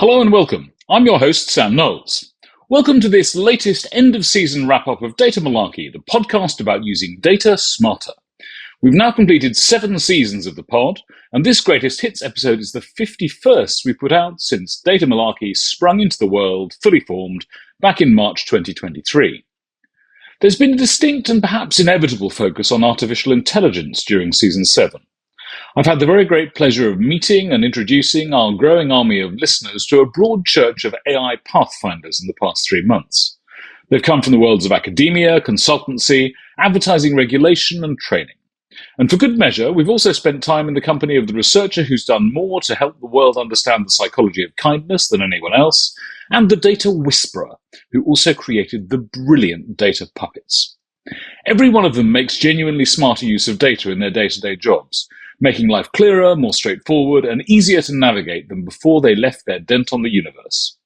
Hello and welcome. I'm your host, Sam Knowles. Welcome to this latest end-of-season wrap-up of Data Malarkey, the podcast about using data smarter. We've now completed 7 seasons of the pod, and this greatest hits episode is the 51st we put out since Data Malarkey sprung into the world, fully formed, back in March 2023. There's been a distinct and perhaps inevitable focus on artificial intelligence during season 7. I've had the very great pleasure of meeting and introducing our growing army of listeners to a broad church of AI pathfinders in the past 3 months. They've come from the worlds of academia, consultancy, advertising regulation and training. And for good measure, we've also spent time in the company of the researcher who's done more to help the world understand the psychology of kindness than anyone else, and the data whisperer, who also created the brilliant data puppets. Every one of them makes genuinely smarter use of data in their day-to-day jobs, making life clearer, more straightforward, and easier to navigate than before they left their dent on the universe.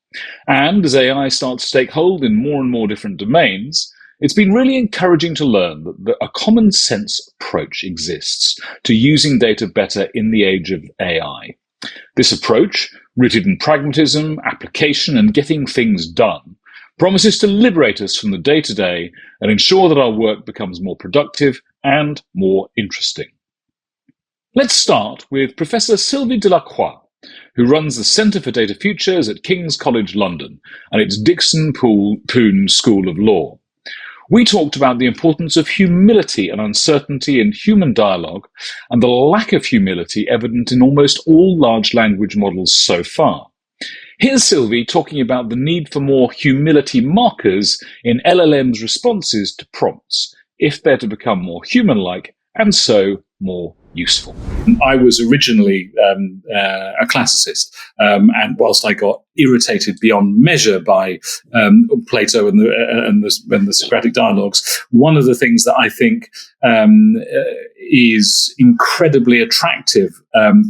And as AI starts to take hold in more and more different domains, it's been really encouraging to learn that a common sense approach exists to using data better in the age of AI. This approach, rooted in pragmatism, application, and getting things done, promises to liberate us from the day-to-day and ensure that our work becomes more productive and more interesting. Let's start with Professor Sylvie Delacroix, who runs the Centre for Data Futures at King's College London and its Dixon Poon School of Law. We talked about the importance of humility and uncertainty in human dialogue and the lack of humility evident in almost all large language models so far. Here's Sylvie talking about the need for more humility markers in LLM's responses to prompts, if they're to become more human-like and so more useful. I was originally a classicist, and whilst I got irritated beyond measure by Plato and the Socratic dialogues, one of the things that I think is incredibly attractive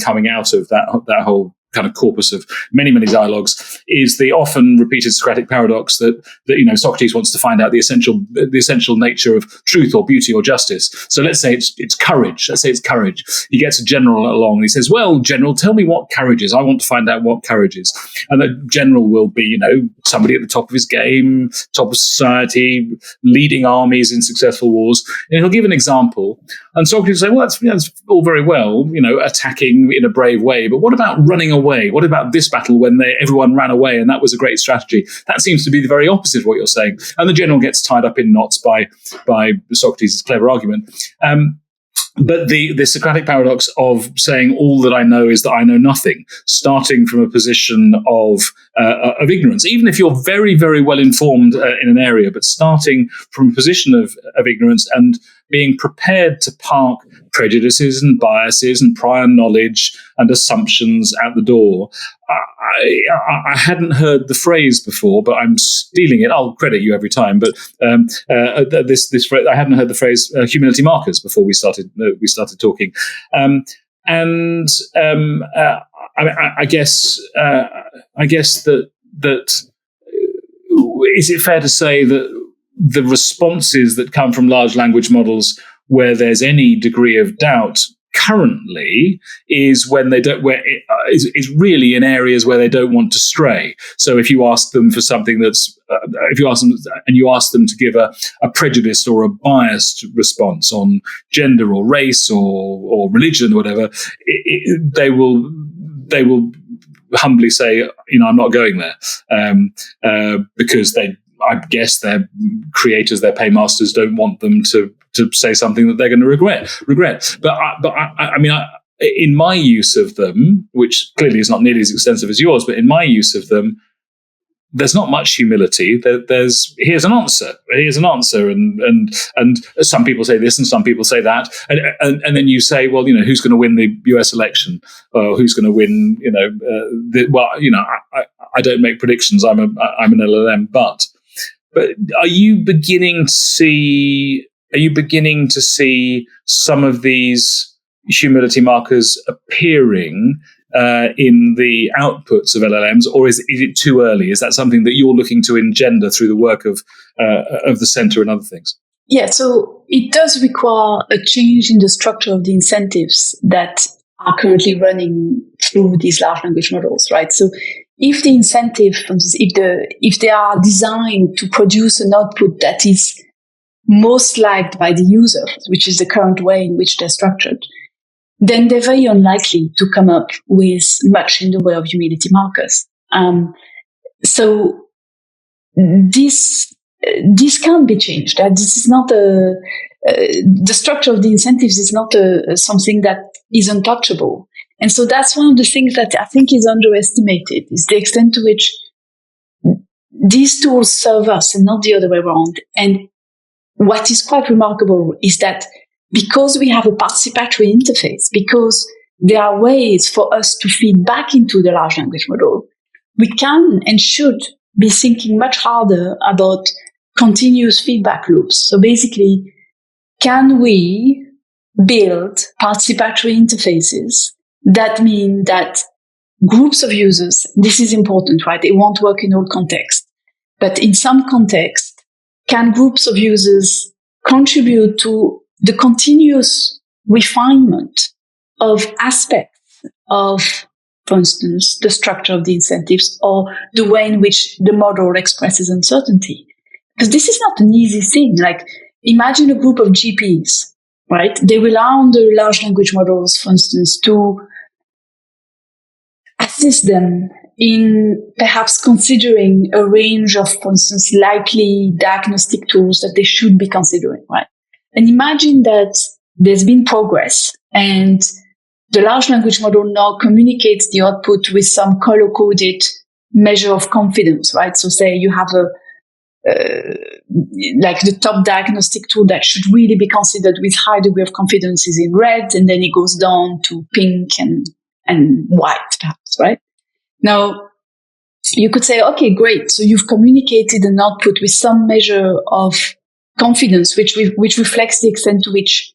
coming out of that whole kind of corpus of many dialogues is the often repeated Socratic paradox that Socrates wants to find out the essential nature of truth or beauty or justice. So let's say it's courage. Let's say it's courage. He gets a general along and he says, "Well, general, tell me what courage is. I want to find out what courage is." And the general will be, somebody at the top of his game, top of society, leading armies in successful wars. And he'll give an example. And Socrates will say, "Well, that's all very well, attacking in a brave way. But what about running away? What about this battle when everyone ran away and that was a great strategy? That seems to be the very opposite of what you're saying." And the general gets tied up in knots by Socrates' clever argument. But the Socratic paradox of saying all that I know is that I know nothing, starting from a position of ignorance, even if you're very, very well informed in an area, but starting from a position of ignorance and being prepared to park prejudices and biases and prior knowledge and assumptions at the door. I hadn't heard the phrase before, but I'm stealing it. I'll credit you every time. But this phrase, I hadn't heard the phrase humility markers before we started talking. I guess that is it fair to say that the responses that come from large language models, where there's any degree of doubt currently, is when they don't, is really in areas where they don't want to stray. So if you ask them for something that's, if you ask them to give a prejudiced or a biased response on gender or race or religion or whatever, they will humbly say, I'm not going there, because I guess their creators, their paymasters, don't want them to say something that they're going to regret. But in my use of them, which clearly is not nearly as extensive as yours, but in my use of them, there's not much humility. Here's an answer, and some people say this and some people say that, and then you say, well, who's going to win the US election, or who's going to win? I don't make predictions. I'm an LLM, but are you beginning to see some of these humility markers appearing in the outputs of LLMs, or is it too early? Is that something that you're looking to engender through the work of the centre and other things? Yeah, so it does require a change in the structure of the incentives that are currently running through these large language models, right? So if the incentive, for instance, if they are designed to produce an output that is most liked by the user, which is the current way in which they're structured, then they're very unlikely to come up with much in the way of humility markers. So this can't be changed. This is not the structure of the incentives is not something that is untouchable. And so that's one of the things that I think is underestimated, is the extent to which these tools serve us and not the other way around. And what is quite remarkable is that because we have a participatory interface, because there are ways for us to feed back into the large language model, we can and should be thinking much harder about continuous feedback loops. So basically, can we build participatory interfaces that mean that groups of users, this is important, right? It won't work in all contexts, but in some contexts, can groups of users contribute to the continuous refinement of aspects of, for instance, the structure of the incentives or the way in which the model expresses uncertainty? Because this is not an easy thing. Like, imagine a group of GPs, right? They rely on the large language models, for instance, to assist them in perhaps considering a range of, for instance, likely diagnostic tools that they should be considering, right? And imagine that there's been progress and the large language model now communicates the output with some color-coded measure of confidence, right? So say you have like the top diagnostic tool that should really be considered with high degree of confidence is in red, and then it goes down to pink and white, perhaps, right? Now, you could say, okay, great. So you've communicated an output with some measure of confidence, which reflects the extent to which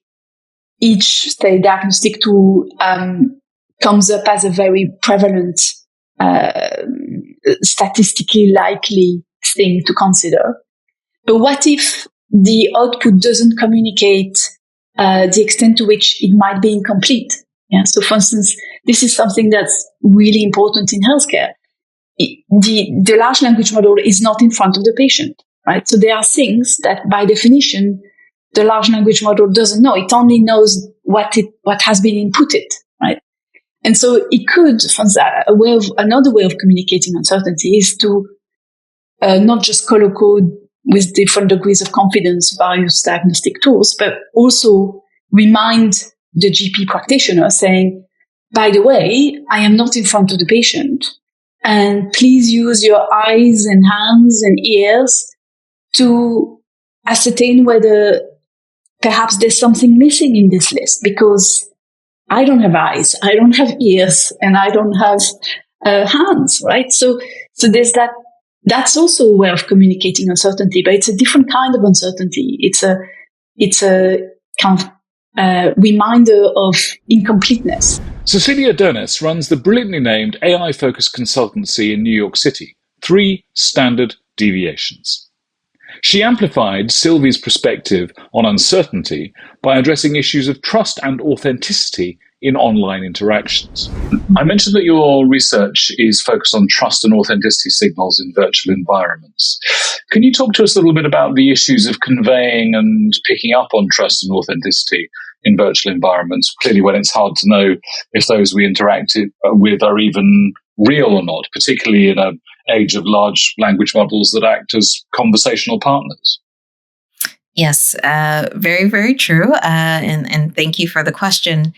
each, say, diagnostic tool comes up as a very prevalent, statistically likely thing to consider. But what if the output doesn't communicate the extent to which it might be incomplete? Yeah. So, for instance, this is something that's really important in healthcare. The large language model is not in front of the patient, right? So there are things that, by definition, the large language model doesn't know. It only knows what has been inputted, right? And so it could, for instance, another way of communicating uncertainty is to not just color code with different degrees of confidence various diagnostic tools, but also remind the GP practitioner saying, by the way, I am not in front of the patient, and please use your eyes and hands and ears to ascertain whether perhaps there's something missing in this list, because I don't have eyes, I don't have ears, and I don't have hands, right? So there's that. That's also a way of communicating uncertainty, but it's a different kind of uncertainty. It's a kind of reminder of incompleteness. Cecilia Dones runs the brilliantly named AI-focused consultancy in New York City, 3 Standard Deviations. She amplified Sylvie's perspective on uncertainty by addressing issues of trust and authenticity in online interactions. I mentioned that your research is focused on trust and authenticity signals in virtual environments. Can you talk to us a little bit about the issues of conveying and picking up on trust and authenticity in virtual environments, clearly when it's hard to know if those we interact with are even real or not, particularly in an age of large language models that act as conversational partners? Yes, very, very true. And thank you for the question.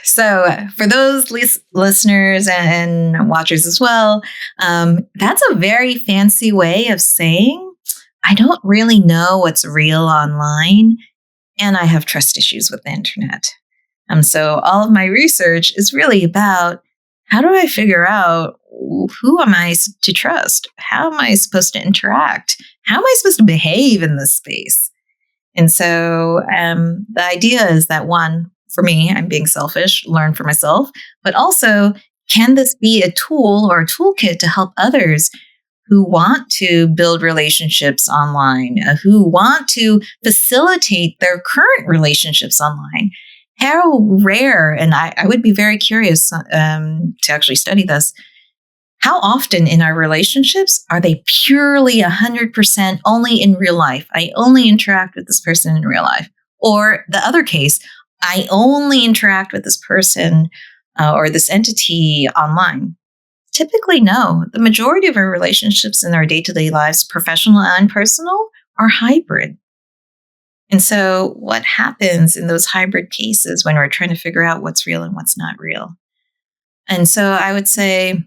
So for those listeners and watchers as well, that's a very fancy way of saying, I don't really know what's real online, and I have trust issues with the internet. So all of my research is really about, how do I figure out who am I to trust? How am I supposed to interact? How am I supposed to behave in this space? And so the idea is that, one, for me, I'm being selfish, learn for myself, but also, can this be a tool or a toolkit to help others who want to build relationships online, who want to facilitate their current relationships online? How rare, and I would be very curious to actually study this, how often in our relationships are they purely 100% only in real life? I only interact with this person in real life. Or the other case, I only interact with this person or this entity online. Typically, no. The majority of our relationships in our day-to-day lives, professional and personal, are hybrid. And so what happens in those hybrid cases when we're trying to figure out what's real and what's not real? And so I would say,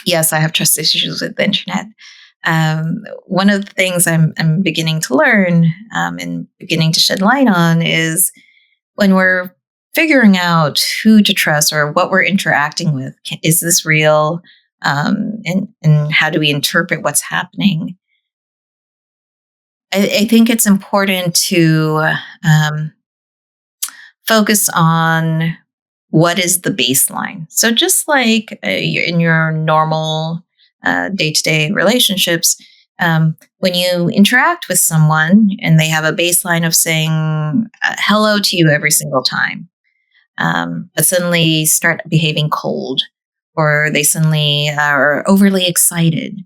yes, I have trust issues with the internet. One of the things I'm beginning to learn and beginning to shed light on is when we're figuring out who to trust or what we're interacting with. Is this real? And how do we interpret what's happening? I think it's important to focus on what is the baseline. So just like in your normal day-to-day relationships, when you interact with someone and they have a baseline of saying hello to you every single time, but suddenly start behaving cold, or they suddenly are overly excited,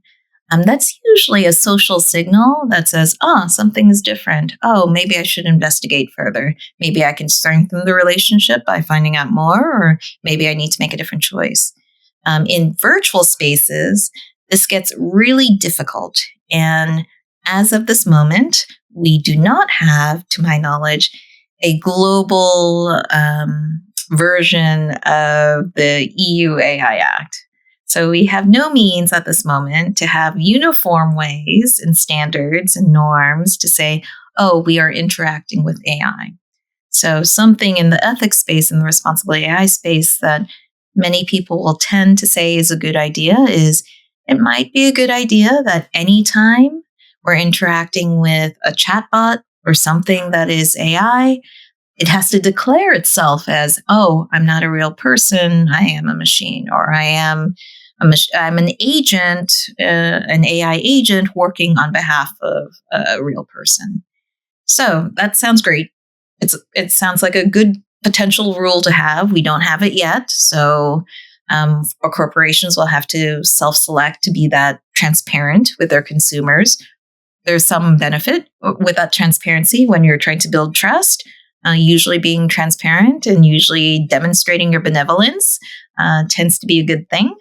that's usually a social signal that says, something is different. Oh, maybe I should investigate further. Maybe I can strengthen the relationship by finding out more, or maybe I need to make a different choice. In virtual spaces, this gets really difficult. And as of this moment, we do not have, to my knowledge, a global version of the EU AI Act. So we have no means at this moment to have uniform ways and standards and norms to say, we are interacting with AI. So something in the ethics space and the responsible AI space that many people will tend to say is a good idea is it might be a good idea that anytime we're interacting with a chatbot or something that is AI, it has to declare itself as, I'm not a real person, I am a machine, or I'm an agent, an AI agent working on behalf of a real person. So that sounds great. It sounds like a good potential rule to have. We don't have it yet. So our corporations will have to self-select to be that transparent with their consumers. There's some benefit with that transparency when you're trying to build trust. Usually being transparent and usually demonstrating your benevolence tends to be a good thing.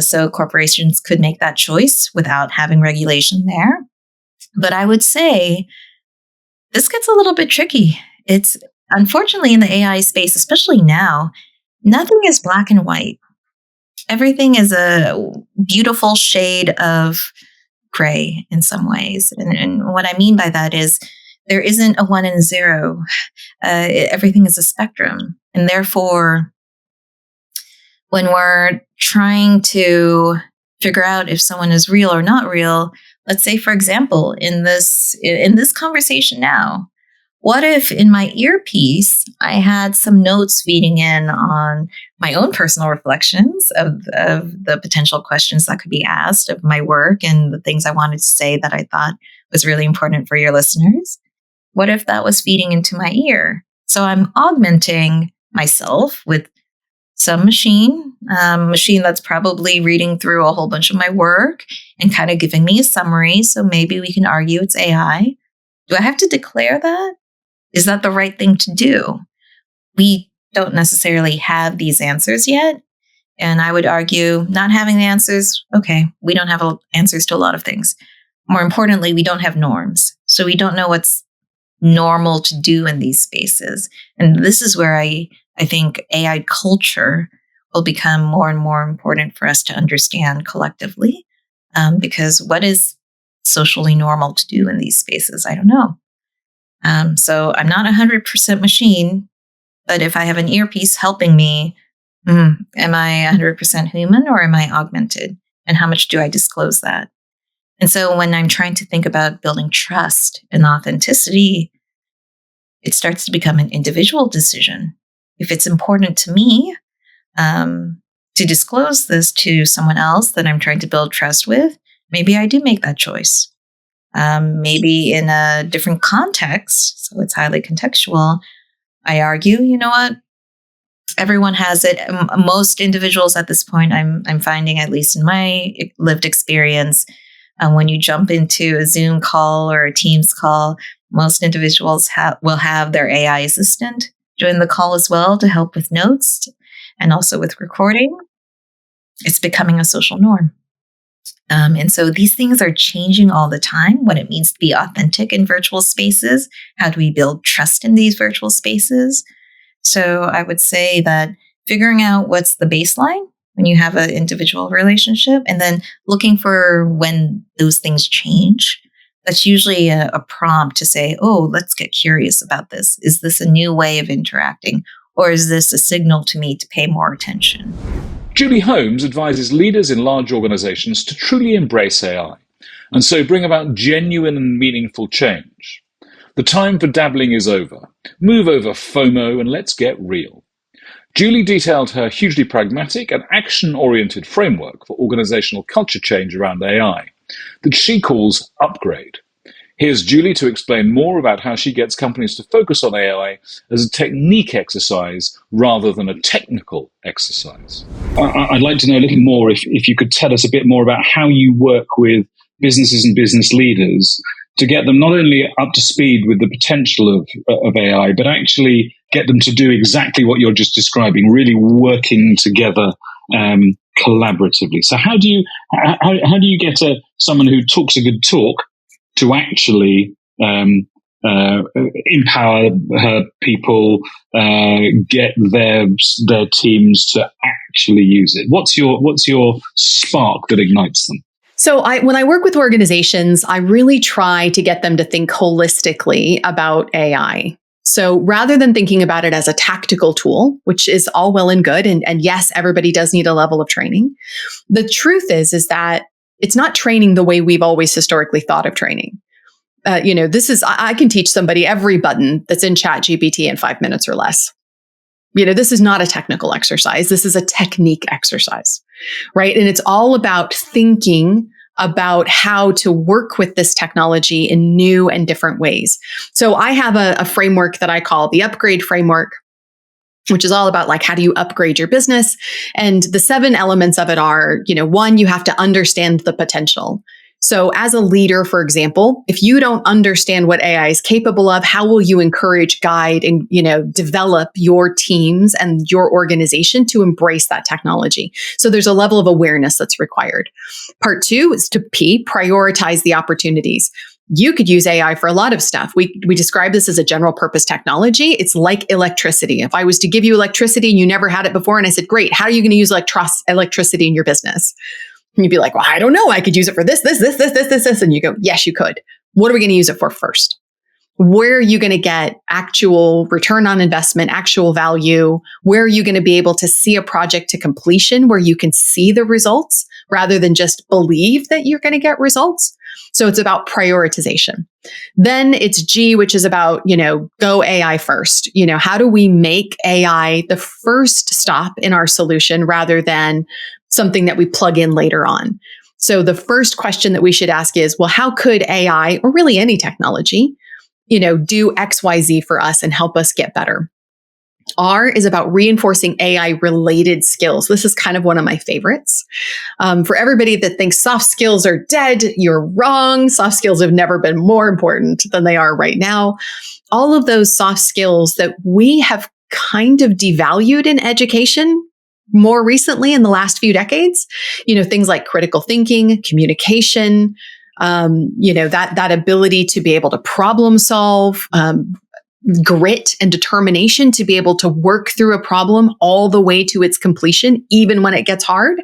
So corporations could make that choice without having regulation there. But I would say this gets a little bit tricky. It's unfortunately in the AI space, especially now, nothing is black and white. Everything is a beautiful shade of gray in some ways. And what I mean by that is there isn't a 1 and a 0. Everything is a spectrum. And therefore, when we're trying to figure out if someone is real or not real, let's say, for example, in this conversation now, what if in my earpiece, I had some notes feeding in on my own personal reflections of the potential questions that could be asked of my work and the things I wanted to say that I thought was really important for your listeners? What if that was feeding into my ear? So I'm augmenting myself with some machine that's probably reading through a whole bunch of my work and kind of giving me a summary. So maybe we can argue it's AI. Do I have to declare that? Is that the right thing to do? We don't necessarily have these answers yet. And I would argue not having the answers, okay, we don't have answers to a lot of things. More importantly, we don't have norms. So we don't know what's normal to do in these spaces. And this is where I think AI culture will become more and more important for us to understand collectively. Because what is socially normal to do in these spaces? I don't know. So I'm not 100% machine, but if I have an earpiece helping me, am I 100% human or am I augmented? And how much do I disclose that? And so when I'm trying to think about building trust and authenticity, it starts to become an individual decision. If it's important to me to disclose this to someone else that I'm trying to build trust with, maybe I do make that choice. Maybe in a different context, so it's highly contextual, I argue, you know what? Everyone has it. Most individuals at this point, I'm finding, at least in my lived experience, when you jump into a Zoom call or a Teams call, most individuals will have their AI assistant join the call as well to help with notes and also with recording. It's becoming a social norm. And so these things are changing all the time, what it means to be authentic in virtual spaces. How do we build trust in these virtual spaces? So I would say that figuring out what's the baseline when you have an individual relationship, and then looking for when those things change. That's usually a prompt to say, oh, let's get curious about this. Is this a new way of interacting? Or is this a signal to me to pay more attention? Julie Holmes advises leaders in large organizations to truly embrace AI, and so bring about genuine and meaningful change. The time for dabbling is over. Move over FOMO and let's get real. Julie detailed her hugely pragmatic and action-oriented framework for organizational culture change around AI that she calls Upgrade. Here's Julie to explain more about how she gets companies to focus on AI as a technique exercise rather than a technical exercise. I'd like to know a little more if you could tell us a bit more about how you work with businesses and business leaders to get them not only up to speed with the potential of AI, but actually get them to do exactly what you're just describing, really working together collaboratively. So how do you get someone who talks a good talk to actually empower her people, get their teams to actually use it? What's your spark that ignites them? So when I work with organizations, I really try to get them to think holistically about AI. So rather than thinking about it as a tactical tool, which is all well and good, and yes, everybody does need a level of training, the truth is that it's not training the way we've always historically thought of training. I can teach somebody every button that's in ChatGPT in 5 minutes or less. This is not a technical exercise. This is a technique exercise, right? And it's all about thinking about how to work with this technology in new and different ways. So I have a framework that I call the Upgrade framework, which is all about how do you upgrade your business? And the 7 elements of it are, 1, you have to understand the potential. So as a leader, for example, if you don't understand what AI is capable of, how will you encourage, guide, and, develop your teams and your organization to embrace that technology? So there's a level of awareness that's required. Part 2 is to prioritize the opportunities. You could use AI for a lot of stuff. We describe this as a general purpose technology. It's like electricity. If I was to give you electricity and you never had it before, and I said, great, how are you going to use electricity in your business? And you'd be like, well, I don't know. I could use it for this. And you go, yes, you could. What are we going to use it for first? Where are you going to get actual return on investment, actual value? Where are you going to be able to see a project to completion where you can see the results rather than just believe that you're going to get results? So it's about prioritization. Then it's G, which is about, go AI first. How do we make AI the first stop in our solution rather than something that we plug in later on? So the first question that we should ask is, well, how could AI, or really any technology, do X, Y, Z for us and help us get better? R is about reinforcing AI-related skills. This is kind of one of my favorites. For everybody that thinks soft skills are dead, you're wrong. Soft skills have never been more important than they are right now. All of those soft skills that we have kind of devalued in education more recently in the last few decades, things like critical thinking, communication, that ability to be able to problem solve, grit and determination to be able to work through a problem all the way to its completion, even when it gets hard,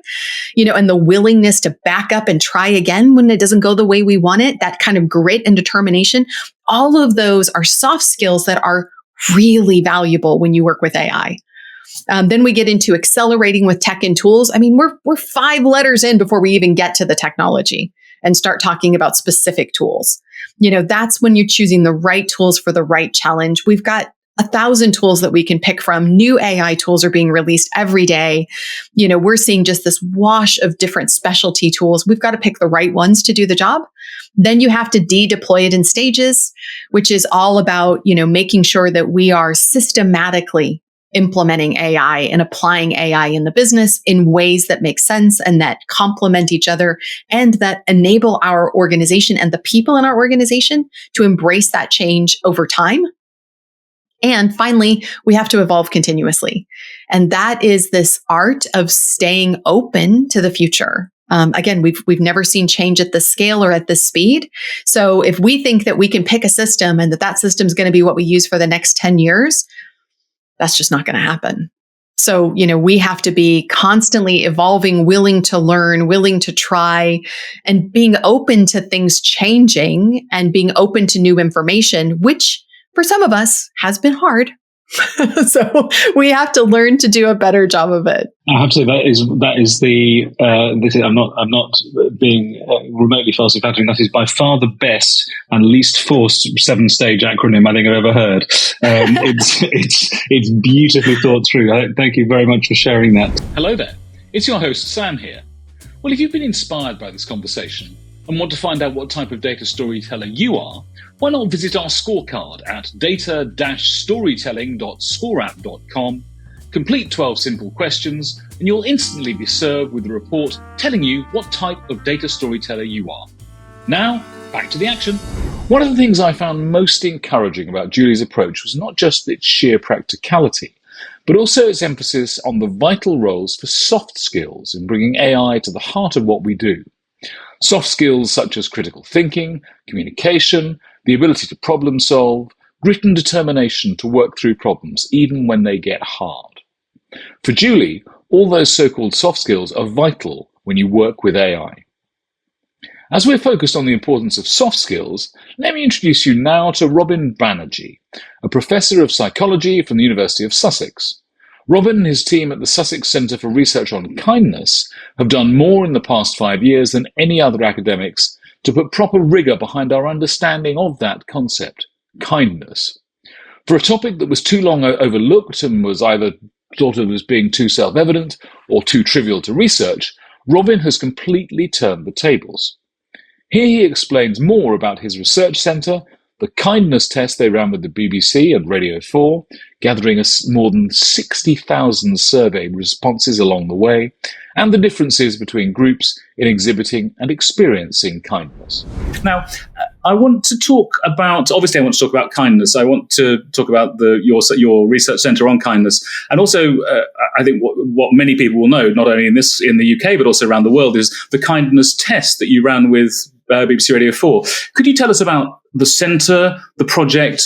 and the willingness to back up and try again when it doesn't go the way we want it, that kind of grit and determination. All of those are soft skills that are really valuable when you work with AI. Then we get into accelerating with tech and tools. I mean, we're 5 letters in before we even get to the technology and start talking about specific tools. That's when you're choosing the right tools for the right challenge. We've got 1,000 tools that we can pick from. New AI tools are being released every day. We're seeing just this wash of different specialty tools. We've got to pick the right ones to do the job. Then you have to deploy it in stages, which is all about, making sure that we are systematically implementing AI and applying AI in the business in ways that make sense and that complement each other and that enable our organization and the people in our organization to embrace that change over time. And finally, we have to evolve continuously. And that is this art of staying open to the future. Again, we've never seen change at this scale or at this speed. So if we think that we can pick a system and that system is going to be what we use for the next 10 years, that's just not going to happen. So, we have to be constantly evolving, willing to learn, willing to try, and being open to things changing and being open to new information, which for some of us has been hard. So we have to learn to do a better job of it. I have to say that is the I'm not being remotely falsely flattering. That is by far the best and least forced 7-stage acronym I think I've ever heard. It's beautifully thought through. Thank you very much for sharing that. Hello there, it's your host Sam here. Well, if you've been inspired by this conversation and want to find out what type of data storyteller you are, why not visit our scorecard at data-storytelling.scoreapp.com, complete 12 simple questions, and you'll instantly be served with a report telling you what type of data storyteller you are. Now, back to the action. One of the things I found most encouraging about Julie's approach was not just its sheer practicality, but also its emphasis on the vital roles for soft skills in bringing AI to the heart of what we do. Soft skills such as critical thinking, communication, the ability to problem solve, grit and determination to work through problems even when they get hard. For Julie, all those so-called soft skills are vital when you work with AI. As we're focused on the importance of soft skills, let me introduce you now to Robin Banerjee, a professor of psychology from the University of Sussex. Robin and his team at the Sussex Centre for Research on Kindness have done more in the past 5 years than any other academics to put proper rigour behind our understanding of that concept, kindness. For a topic that was too long overlooked and was either thought of as being too self-evident or too trivial to research, Robin has completely turned the tables. Here he explains more about his research centre, the kindness test they ran with the BBC and Radio 4, gathering more than 60,000 survey responses along the way, and the differences between groups in exhibiting and experiencing kindness. Now, I want to talk about kindness. I want to talk about your research centre on kindness. And also, I think what many people will know, not only in the UK, but also around the world, is the kindness test that you ran with BBC Radio 4. Could you tell us about the centre, the project,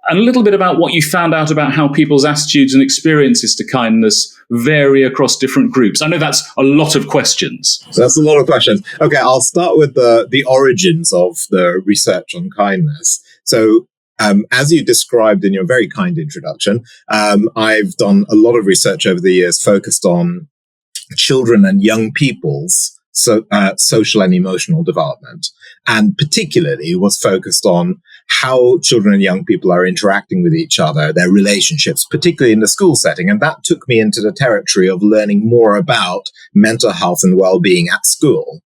and a little bit about what you found out about how people's attitudes and experiences to kindness vary across different groups? I know that's a lot of questions. So that's a lot of questions. Okay, I'll start with the origins of the research on kindness. So as you described in your very kind introduction, I've done a lot of research over the years focused on children and young people's social and emotional development, and particularly was focused on how children and young people are interacting with each other, their relationships, particularly in the school setting. And that took me into the territory of learning more about mental health and well-being at school.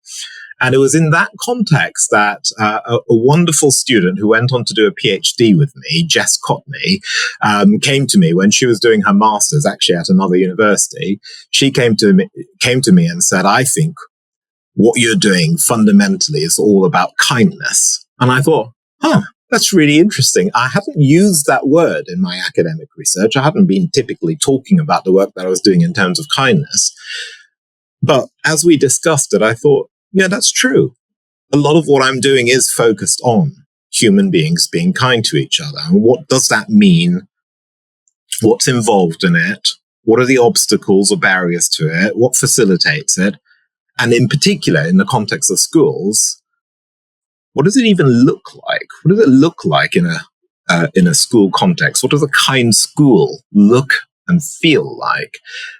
And it was in that context that a wonderful student who went on to do a PhD with me, Jess Cotney, came to me when she was doing her master's, actually at another university. She came to me and said, "I think what you're doing fundamentally is all about kindness." And I thought, that's really interesting. I hadn't used that word in my academic research. I hadn't been typically talking about the work that I was doing in terms of kindness. But as we discussed it, I thought, yeah, that's true. A lot of what I'm doing is focused on human beings being kind to each other. And what does that mean? What's involved in it? What are the obstacles or barriers to it? What facilitates it? And in particular, in the context of schools, what does it even look like? What does it look like in a school context? What does a kind school look and feel like?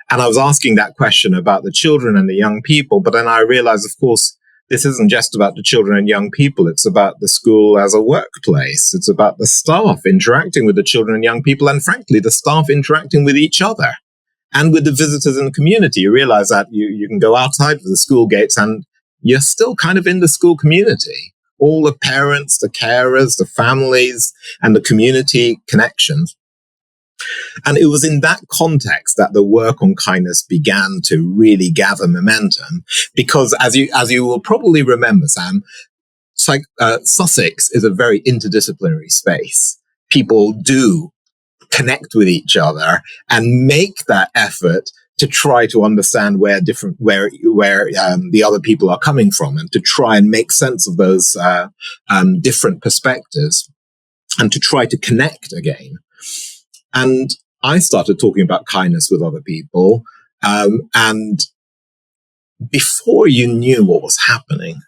And I was asking that question about the children and the young people, but then I realized, of course, this isn't just about the children and young people. It's about the school as a workplace. It's about the staff interacting with the children and young people, and frankly, the staff interacting with each other and with the visitors in the community. You realize that you can go outside of the school gates and you're still kind of in the school community. All the parents, the carers, the families, and the community connections And it was in that context that the work on kindness began to really gather momentum, because as you will probably remember, Sam, Sussex is a very interdisciplinary space. People do connect with each other and make that effort to try to understand where the other people are coming from, and to try and make sense of those different perspectives, and to try to connect again. And I started talking about kindness with other people, and before I knew what was happening,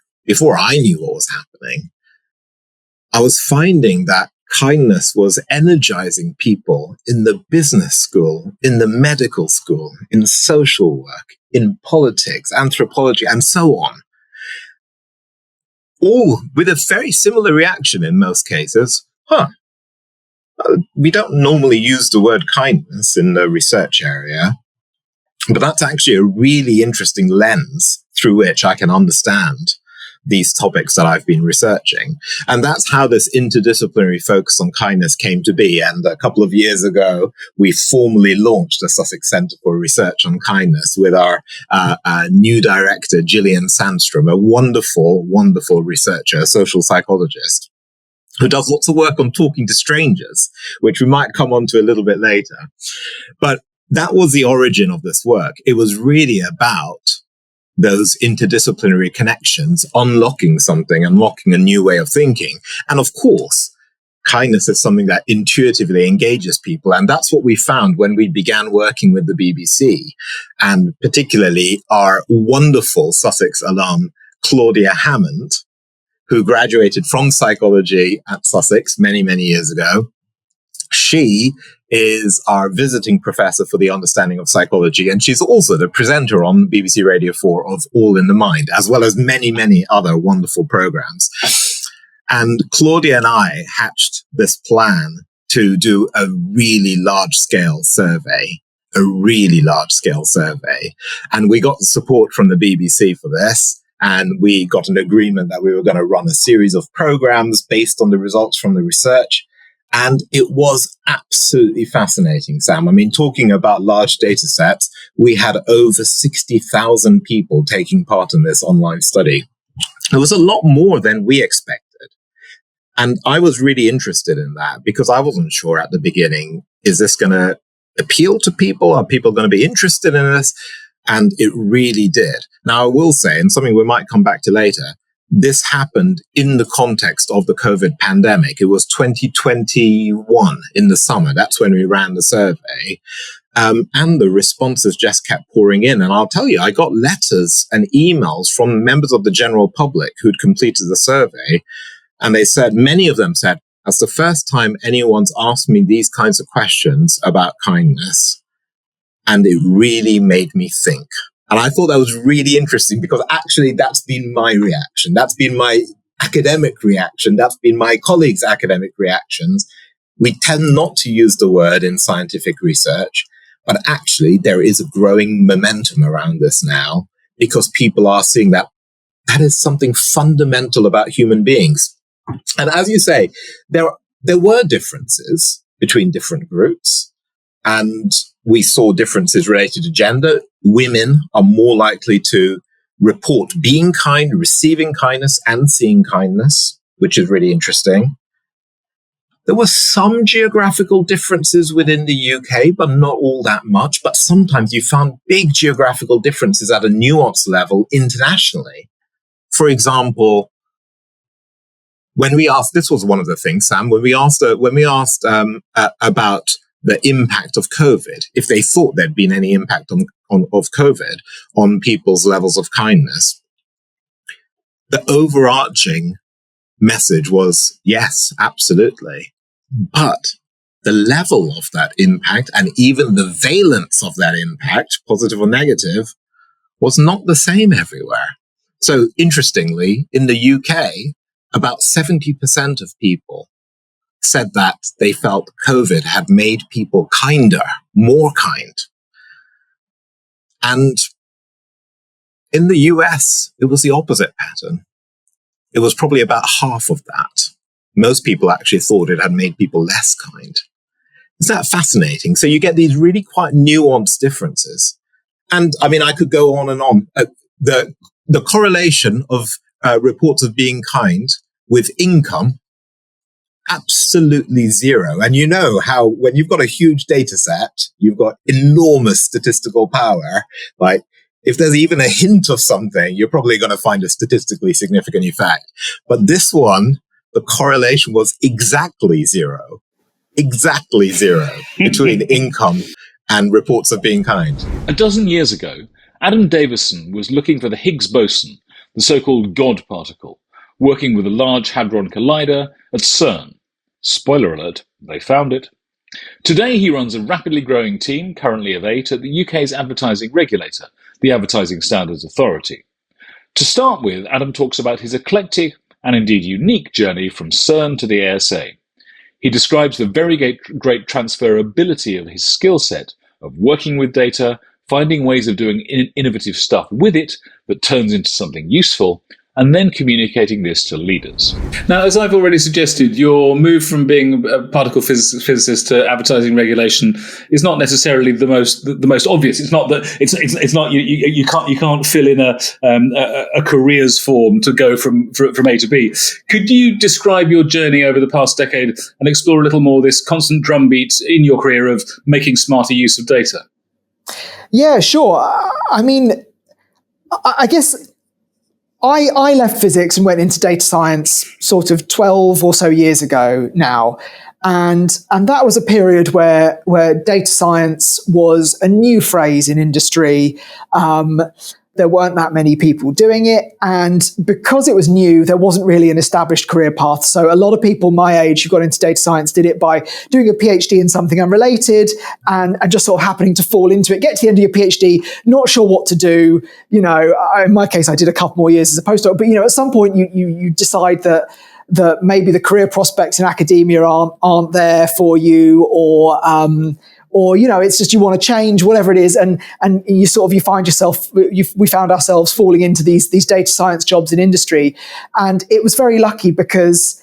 I was finding that kindness was energizing people in the business school, in the medical school, in social work, in politics, anthropology, and so on. All with a very similar reaction in most cases. We don't normally use the word kindness in the research area, but that's actually a really interesting lens through which I can understand these topics that I've been researching. And that's how this interdisciplinary focus on kindness came to be. And a couple of years ago, we formally launched the Sussex Centre for Research on Kindness with our new director, Gillian Sandstrom, a wonderful, wonderful researcher, a social psychologist, who does lots of work on talking to strangers, which we might come on to a little bit later. But that was the origin of this work. It was really about those interdisciplinary connections, unlocking something, unlocking a new way of thinking. And of course, kindness is something that intuitively engages people. And that's what we found when we began working with the BBC, and particularly our wonderful Sussex alum, Claudia Hammond, who graduated from psychology at Sussex many, many years ago. She is our visiting professor for the understanding of psychology, and she's also the presenter on BBC Radio 4 of All in the Mind, as well as many, many other wonderful programs. And Claudia and I hatched this plan to do a really large-scale survey. And we got the support from the BBC for this. And we got an agreement that we were going to run a series of programs based on the results from the research. And it was absolutely fascinating, Sam. I mean, talking about large data sets, we had over 60,000 people taking part in this online study. It was a lot more than we expected. And I was really interested in that because I wasn't sure at the beginning, is this going to appeal to people? Are people going to be interested in this? And it really did. Now, I will say, and something we might come back to later, this happened in the context of the COVID pandemic. It was 2021 in the summer. That's when we ran the survey. And the responses just kept pouring in. And I'll tell you, I got letters and emails from members of the general public who'd completed the survey. And they said, many of them said, that's the first time anyone's asked me these kinds of questions about kindness. And it really made me think. And I thought that was really interesting because actually that's been my reaction. That's been my academic reaction. That's been my colleagues' academic reactions. We tend not to use the word in scientific research, but actually there is a growing momentum around this now because people are seeing that that is something fundamental about human beings. And as you say, there were differences between different groups, and we saw differences related to gender. Women are more likely to report being kind, receiving kindness, and seeing kindness, which is really interesting. There were some geographical differences within the UK, but not all that much. But sometimes you found big geographical differences at a nuance level internationally. For example, when we asked, this was one of the things, Sam, when we asked about the impact of COVID, if they thought there'd been any impact of COVID on people's levels of kindness, the overarching message was, yes, absolutely. But the level of that impact and even the valence of that impact, positive or negative, was not the same everywhere. So interestingly, in the UK, about 70% of people said that they felt COVID had made people kinder, more kind. And in the US, it was the opposite pattern. It was probably about half of that. Most people actually thought it had made people less kind. Isn't that fascinating? So you get these really quite nuanced differences. And I mean, I could go on and on. The correlation of reports of being kind with income, absolutely zero. And you know how when you've got a huge data set, you've got enormous statistical power. Like if there's even a hint of something, you're probably going to find a statistically significant effect. But this one, the correlation was exactly zero between income and reports of being kind. A dozen years ago, Adam Davidson was looking for the Higgs boson, the so-called God particle, working with a Large Hadron Collider at CERN. Spoiler alert, they found it. Today he runs a rapidly growing team, currently of 8, at the UK's advertising regulator, the Advertising Standards Authority. To start with, Adam talks about his eclectic and indeed unique journey from CERN to the ASA. He describes the very great transferability of his skill set of working with data, finding ways of doing innovative stuff with it that turns into something useful, and then communicating this to leaders. Now, as I've already suggested, your move from being a particle physicist to advertising regulation is not necessarily the most obvious. It's not that it's not you can't fill in a careers form to go from A to B. Could you describe your journey over the past decade and explore a little more this constant drumbeat in your career of making smarter use of data? Yeah, sure. I mean, I guess I left physics and went into data science sort of 12 or so years ago now. And that was a period where data science was a new phrase in industry. There weren't that many people doing it. And because it was new, there wasn't really an established career path. So a lot of people my age who got into data science did it by doing a PhD in something unrelated and just sort of happening to fall into it, get to the end of your PhD, not sure what to do. You know, in my case, I did a couple more years as a postdoc, but, you know, at some point you decide that maybe the career prospects in academia aren't there for you, or, you know, it's just you want to change, whatever it is. And you find yourself, we found ourselves falling into these data science jobs in industry. And it was very lucky because,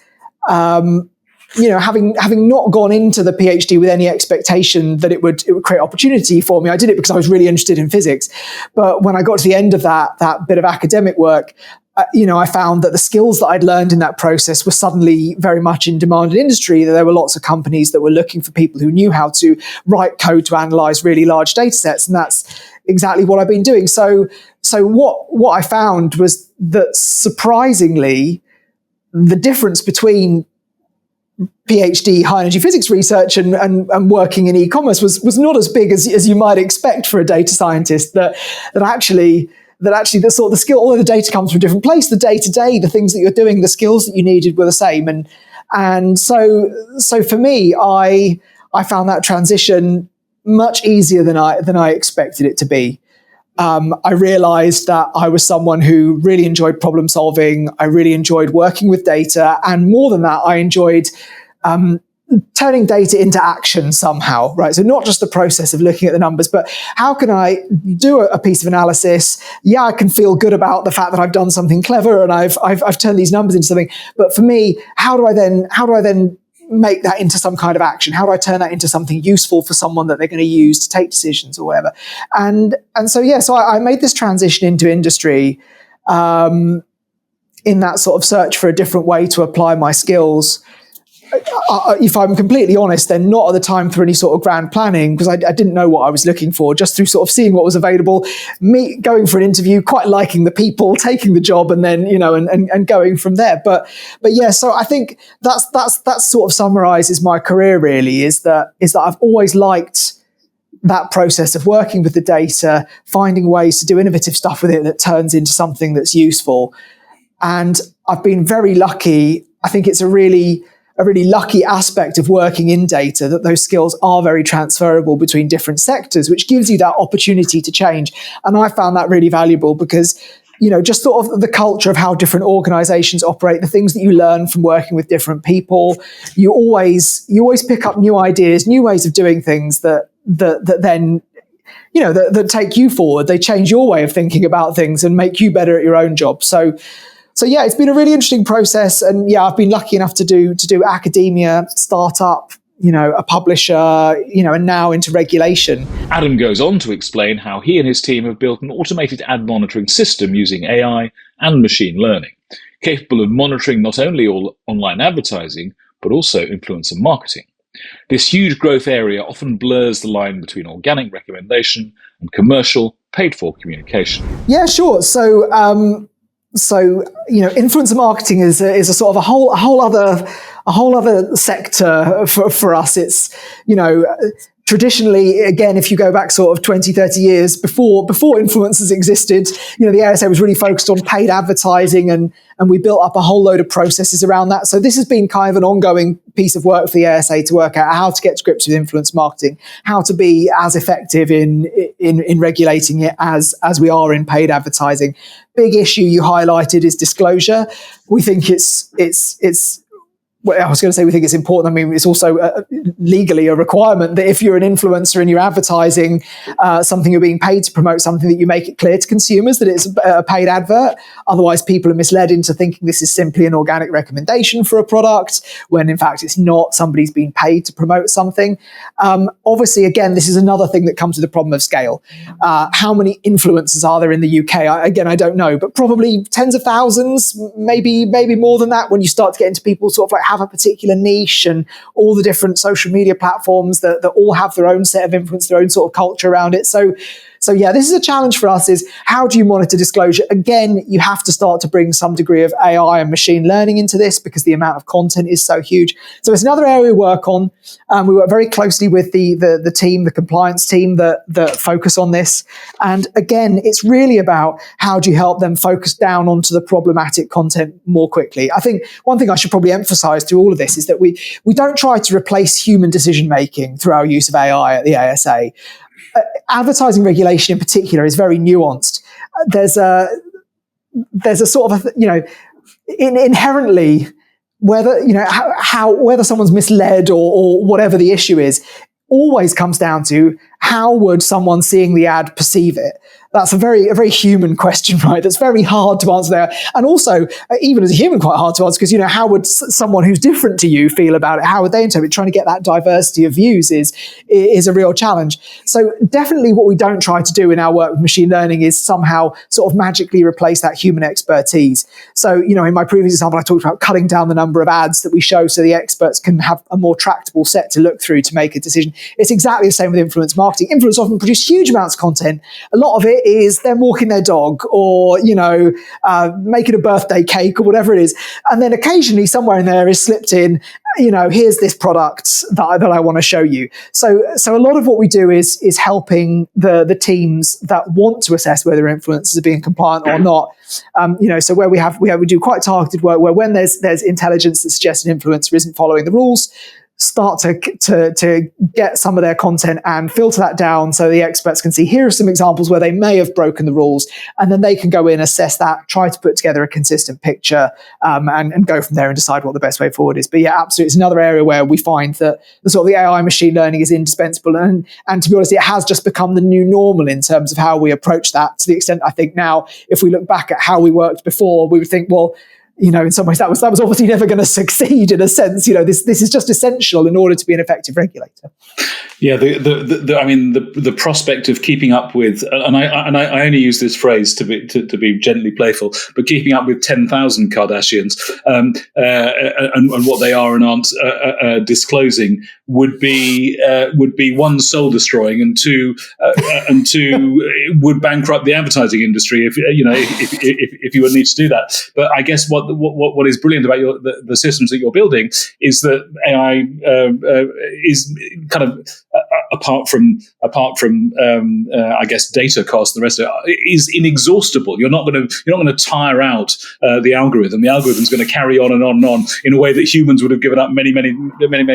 you know, having not gone into the PhD with any expectation that it would create opportunity for me, I did it because I was really interested in physics. But when I got to the end of that bit of academic work, you know, I found that the skills that I'd learned in that process were suddenly very much in demand in industry. There were lots of companies that were looking for people who knew how to write code to analyze really large data sets. And that's exactly what I've been doing. So what I found was that surprisingly, the difference between PhD high energy physics research and working in e-commerce was not as big as you might expect for a data scientist, that actually the sort of the skill, although the data comes from a different place, the day-to-day, the things that you're doing, the skills that you needed were the same. And so for me, I found that transition much easier than I expected it to be. I realized that I was someone who really enjoyed problem solving. I really enjoyed working with data. And more than that, I enjoyed turning data into action somehow, right? So not just the process of looking at the numbers, but how can I do a piece of analysis? Yeah, I can feel good about the fact that I've done something clever and I've turned these numbers into something. But for me, how do I then make that into some kind of action? How do I turn that into something useful for someone that they're going to use to take decisions or whatever? And so I made this transition into industry in that sort of search for a different way to apply my skills. If I'm completely honest, then not at the time through any sort of grand planning, because I didn't know what I was looking for, just through sort of seeing what was available, me going for an interview, quite liking the people, taking the job, and then, you know, and going from there. But yeah, so I think that sort of summarizes my career really, is that I've always liked that process of working with the data, finding ways to do innovative stuff with it that turns into something that's useful. And I've been very lucky. I think it's a really lucky aspect of working in data that those skills are very transferable between different sectors, which gives you that opportunity to change. And I found that really valuable because, you know, just sort of the culture of how different organizations operate, the things that you learn from working with different people, you always pick up new ideas, new ways of doing things that then, you know, that take you forward. They change your way of thinking about things and make you better at your own job. So yeah, it's been a really interesting process, and yeah, I've been lucky enough to do academia, startup, a publisher, and now into regulation. Adam goes on to explain how he and his team have built an automated ad monitoring system using AI and machine learning, capable of monitoring not only all online advertising, but also influencer marketing. This huge growth area often blurs the line between organic recommendation and commercial, paid-for communication. Yeah, sure. So, influencer marketing is a sort of a whole other sector for us. It's, traditionally, again, if you go back sort of 20, 30 years before influencers existed, the ASA was really focused on paid advertising and we built up a whole load of processes around that. So this has been kind of an ongoing piece of work for the ASA to work out how to get to grips with influence marketing, how to be as effective in regulating it as we are in paid advertising. Big issue you highlighted is disclosure. We think it's well, I was going to say we think it's important. I mean, it's also legally a requirement that if you're an influencer and you're advertising something, you're being paid to promote something, that you make it clear to consumers that it's a paid advert. Otherwise, people are misled into thinking this is simply an organic recommendation for a product, when in fact it's not. Somebody's been paid to promote something. Obviously, again, this is another thing that comes with the problem of scale. How many influencers are there in the UK? I don't know, but probably tens of thousands, maybe more than that, when you start to get into people sort of like have a particular niche and all the different social media platforms that all have their own set of influence, their own sort of culture around it. So yeah, this is a challenge for us, is how do you monitor disclosure? Again, you have to start to bring some degree of AI and machine learning into this because the amount of content is so huge. So it's another area we work on. We work very closely with the team, the compliance team that focus on this. And again, it's really about how do you help them focus down onto the problematic content more quickly. I think one thing I should probably emphasize through all of this is that we don't try to replace human decision making through our use of AI at the ASA. Advertising regulation in particular is very nuanced. There's a sort of inherently, whether whether someone's misled or whatever the issue is, always comes down to how would someone seeing the ad perceive it. That's a very human question, right? That's very hard to answer there. And also, even as a human, quite hard to answer, because, how would someone who's different to you feel about it? How would they interpret it? Trying to get that diversity of views is a real challenge. So definitely what we don't try to do in our work with machine learning is somehow sort of magically replace that human expertise. So, in my previous example, I talked about cutting down the number of ads that we show so the experts can have a more tractable set to look through to make a decision. It's exactly the same with influence marketing. Influencers often produce huge amounts of content. A lot of it is them walking their dog or, making a birthday cake or whatever it is. And then occasionally somewhere in there is slipped in, here's this product that I want to show you. So a lot of what we do is helping the teams that want to assess whether influencers are being compliant or not. So where we do quite targeted work where when there's intelligence that suggests an influencer isn't following the rules, start to get some of their content and filter that down so the experts can see, here are some examples where they may have broken the rules, and then they can go in, assess that, try to put together a consistent picture, and go from there and decide what the best way forward is. But yeah, absolutely, it's another area where we find that the sort of the AI machine learning is indispensable, and to be honest, it has just become the new normal in terms of how we approach that, to the extent I think now, if we look back at how we worked before, we would think, well, in some ways that was obviously never going to succeed in a sense. This is just essential in order to be an effective regulator. Yeah, the prospect of keeping up with, and I only use this phrase to be gently playful, but keeping up with 10,000 Kardashians and what they are and aren't disclosing would be one, soul destroying, and two would bankrupt the advertising industry if you would need to do that. But I guess what is brilliant about the systems that you're building is that AI is kind of apart from I guess data costs and the rest of it is inexhaustible. You're not going to tire out the algorithm. The algorithm's going to carry on and on and on in a way that humans would have given up many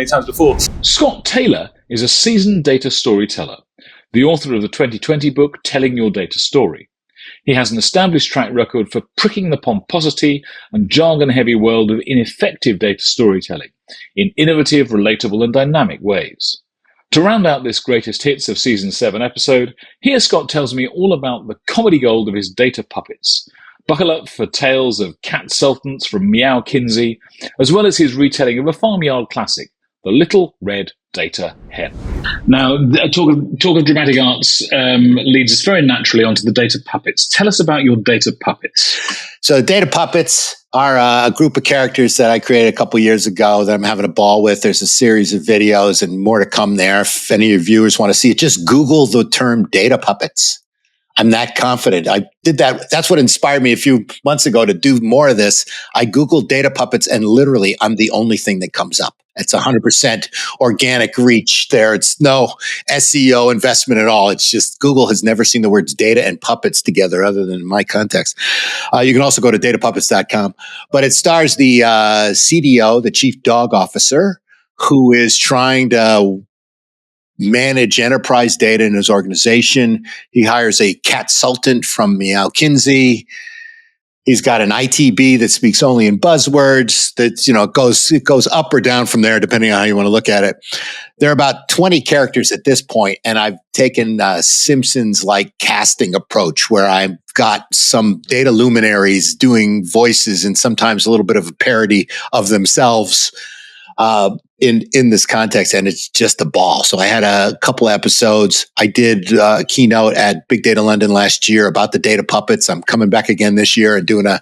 times before. Scott Taylor is a seasoned data storyteller, the author of the 2020 book Telling Your Data Story. He has an established track record for pricking the pomposity and jargon-heavy world of ineffective data storytelling in innovative, relatable, and dynamic ways. To round out this greatest hits of Season 7 episode, here Scott tells me all about the comedy gold of his data puppets. Buckle up for tales of cat sultans from Meow Kinsey, as well as his retelling of a farmyard classic, The Little Red Data Hen. Now, talk of dramatic arts leads us very naturally onto the data puppets. Tell us about your data puppets. So data puppets are a group of characters that I created a couple years ago that I'm having a ball with. There's a series of videos and more to come there. If any of your viewers want to see it, just Google the term data puppets. I'm that confident. I did that. That's what inspired me a few months ago to do more of this. I Googled data puppets and literally I'm the only thing that comes up. It's 100% organic reach there. It's no SEO investment at all. It's just Google has never seen the words data and puppets together other than in my context. You can also go to datapuppets.com, but it stars the CDO, the chief dog officer, who is trying to manage enterprise data in his organization. He hires a catsultant from McKinsey. He's got an ITB that speaks only in buzzwords. That it goes up or down from there depending on how you want to look at it. There are about 20 characters at this point, and I've taken a Simpsons-like casting approach where I've got some data luminaries doing voices and sometimes a little bit of a parody of themselves in this context, and it's just a ball. So I had a couple episodes. I did a keynote at Big Data London last year about the data puppets. I'm coming back again this year and doing an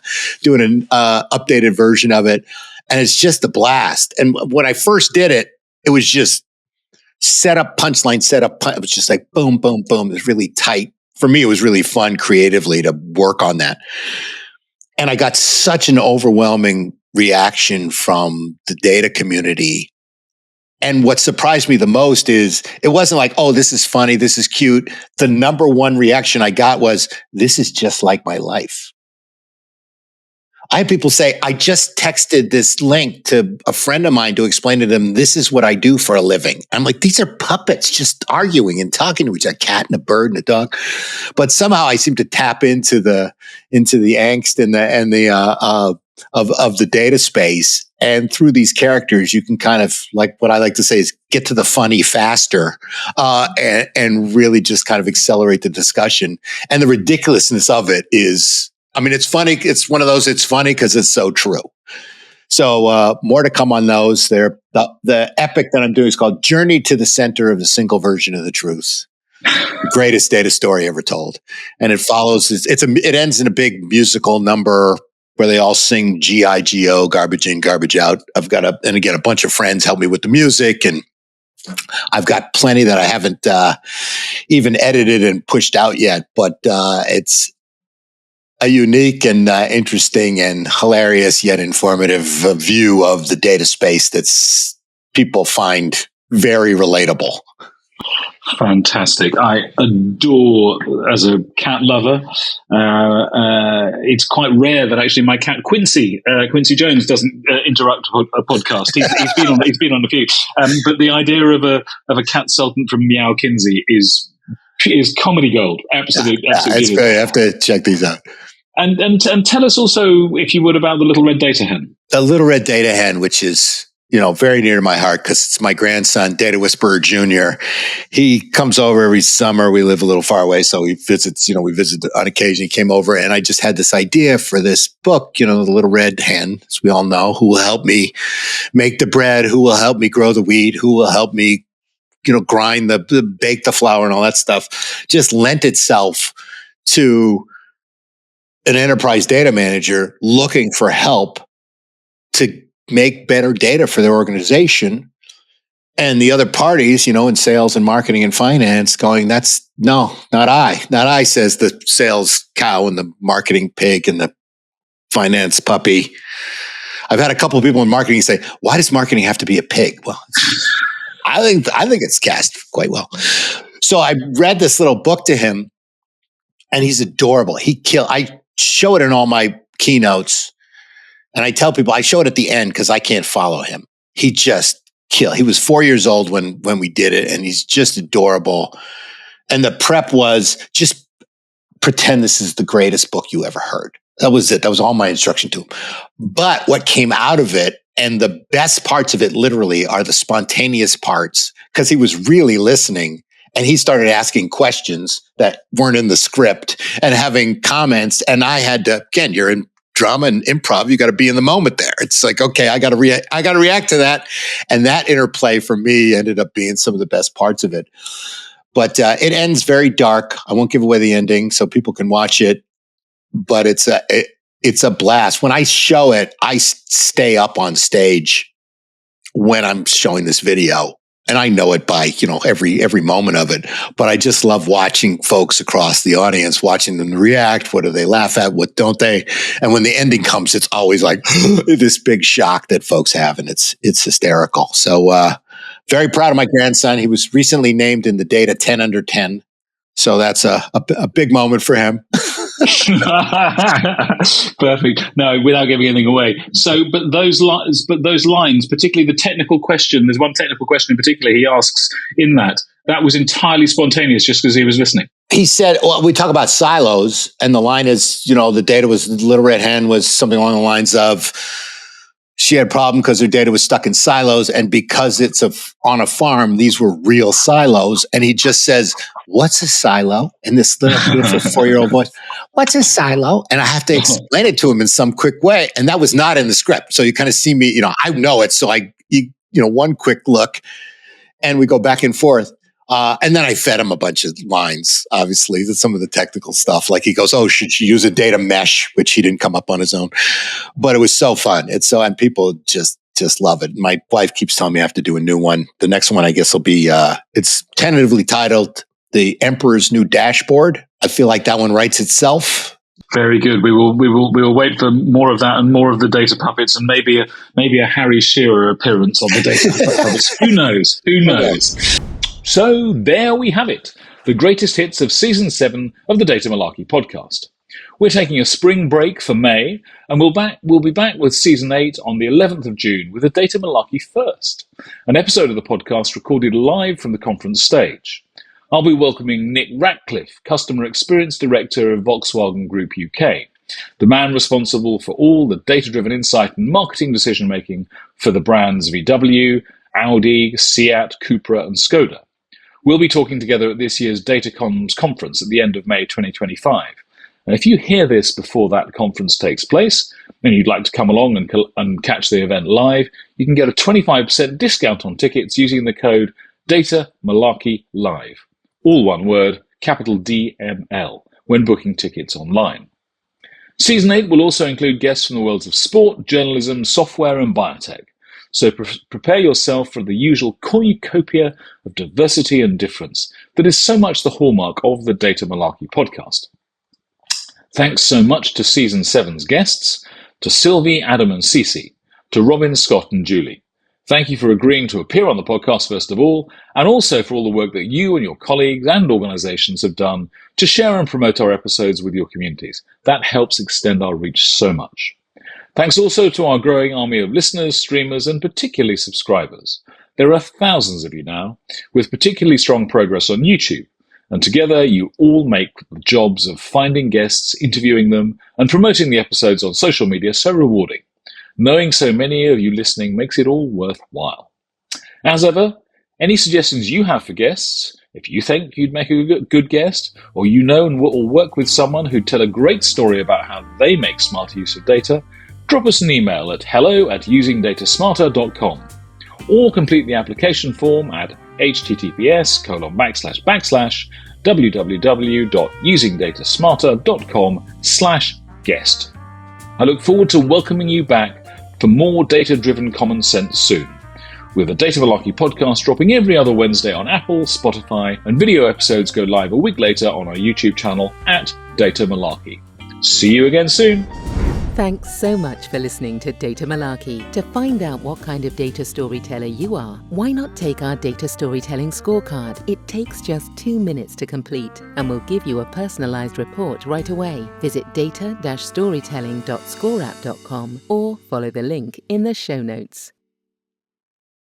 updated version of it, and it's just a blast. And when I first did it, it was just set up punchline, it was just like boom, boom, boom. It was really tight. For me, it was really fun creatively to work on that. And I got such an overwhelming reaction from the data community. And what surprised me the most is it wasn't like, oh, this is funny, this is cute. The number one reaction I got was, this is just like my life. I had people say, I just texted this link to a friend of mine to explain to them, this is what I do for a living. I'm like, these are puppets just arguing and talking to each other, a cat and a bird and a dog. But somehow I seem to tap into the angst of the data space. And through these characters, you can kind of, like what I like to say is get to the funny faster and really just kind of accelerate the discussion. And the ridiculousness of it is, I mean, it's funny. It's one of those, it's funny because it's so true. So more to come on those. The epic that I'm doing is called Journey to the Center of the Single Version of the Truth. The greatest data story ever told. And it follows, it ends in a big musical number where they all sing G-I-G-O, garbage in, garbage out. And again, a bunch of friends help me with the music, and I've got plenty that I haven't even edited and pushed out yet, but it's a unique and interesting and hilarious yet informative view of the data space that's people find very relatable. Fantastic. I adore, as a cat lover, it's quite rare that actually my cat Quincy Jones doesn't interrupt a podcast. He's been on a few. But the idea of a cat sultan from McKinsey is comedy gold. Absolutely. It's great. I have to check these out. And tell us also, if you would, about the Little Red Data Hen. The Little Red Data Hen, which is very near to my heart because it's my grandson, Data Whisperer Jr. He comes over every summer. We live a little far away, so we visit on occasion. He came over, and I just had this idea for this book, the Little Red Hen, as we all know, who will help me make the bread, who will help me grow the wheat, who will help me, grind bake the flour and all that stuff. Just lent itself to an enterprise data manager looking for help to make better data for their organization, and the other parties, in sales and marketing and finance going, not I, says the sales cow and the marketing pig and the finance puppy. I've had a couple of people in marketing say, why does marketing have to be a pig? Well, I think it's cast quite well. So I read this little book to him, and he's adorable. I show it in all my keynotes. And I tell people, I show it at the end because I can't follow him. He just killed. He was 4 years old when we did it, and he's just adorable. And the prep was just pretend this is the greatest book you ever heard. That was it. That was all my instruction to him. But what came out of it, and the best parts of it literally are the spontaneous parts, because he was really listening. And he started asking questions that weren't in the script and having comments. And I had to, again, you're drama and improv, you got to be in the moment there. It's like, okay, I got to react to that. And that interplay for me ended up being some of the best parts of it. But it ends very dark. I won't give away the ending so people can watch it. But it's a blast. When I show it, I stay up on stage when I'm showing this video. And I know it by, every moment of it. But I just love watching folks across the audience, watching them react. What do they laugh at? What don't they? And when the ending comes, it's always like this big shock that folks have. And it's hysterical. So very proud of my grandson. He was recently named in the Data 10 under 10. So that's a big moment for him. Perfect. No, without giving anything away. So, but those lines, particularly the technical question. There's one technical question in particular he asks in that was entirely spontaneous, just because he was listening. He said, well, we talk about silos, and the line is, the data was, Little Red Hen was something along the lines of, she had a problem because her data was stuck in silos, and because it's on a farm, these were real silos. And he just says, "What's a silo?" And this little beautiful 4-year-old voice, "What's a silo?" And I have to explain it to him in some quick way, and that was not in the script. So you kind of see me, I know it, so one quick look, and we go back and forth. And then I fed him a bunch of lines, obviously, some of the technical stuff. Like he goes, "Oh, should you use a data mesh?" Which he didn't come up on his own. But it was so fun. And people just love it. My wife keeps telling me I have to do a new one. The next one, I guess, will be, it's tentatively titled The Emperor's New Dashboard. I feel like that one writes itself. Very good. We will wait for more of that and more of the data puppets, and maybe a Harry Shearer appearance on the data puppets. Who knows? Who knows? So there we have it, the greatest hits of Season 7 of the Data Malarkey Podcast. We're taking a spring break for May, and we'll be back with Season 8 on the 11th of June with a Data Malarkey First, an episode of the podcast recorded live from the conference stage. I'll be welcoming Nick Ratcliffe, Customer Experience Director of Volkswagen Group UK, the man responsible for all the data-driven insight and marketing decision-making for the brands VW, Audi, Seat, Cupra, and Skoda. We'll be talking together at this year's DataComms conference at the end of May 2025. And if you hear this before that conference takes place, and you'd like to come along and catch the event live, you can get a 25% discount on tickets using the code Data Malarkey Live. All one word, capital DML, when booking tickets online. Season 8 will also include guests from the worlds of sport, journalism, software, and biotech. So prepare yourself for the usual cornucopia of diversity and difference that is so much the hallmark of the Data Malarkey podcast. Thanks so much to Season 7's guests, to Sylvie, Adam, and Cece, to Robin, Scott, and Julie. Thank you for agreeing to appear on the podcast, first of all, and also for all the work that you and your colleagues and organizations have done to share and promote our episodes with your communities. That helps extend our reach so much. Thanks also to our growing army of listeners, streamers, and particularly subscribers. There are thousands of you now, with particularly strong progress on YouTube. And together, you all make the jobs of finding guests, interviewing them, and promoting the episodes on social media so rewarding. Knowing so many of you listening makes it all worthwhile. As ever, any suggestions you have for guests, if you think you'd make a good guest, or you know and will work with someone who'd tell a great story about how they make smarter use of data, drop us an email at hello@usingdatasmarter.com, or complete the application form at https://www.usingdatasmarter.com/guest. I look forward to welcoming you back for more data-driven common sense soon, with the Data Malarkey podcast dropping every other Wednesday on Apple, Spotify, and video episodes go live a week later on our YouTube channel at Data Malarkey. See you again soon. Thanks so much for listening to Data Malarkey. To find out what kind of data storyteller you are, why not take our data storytelling scorecard? It takes just 2 minutes to complete and will give you a personalized report right away. Visit data-storytelling.scoreapp.com or follow the link in the show notes.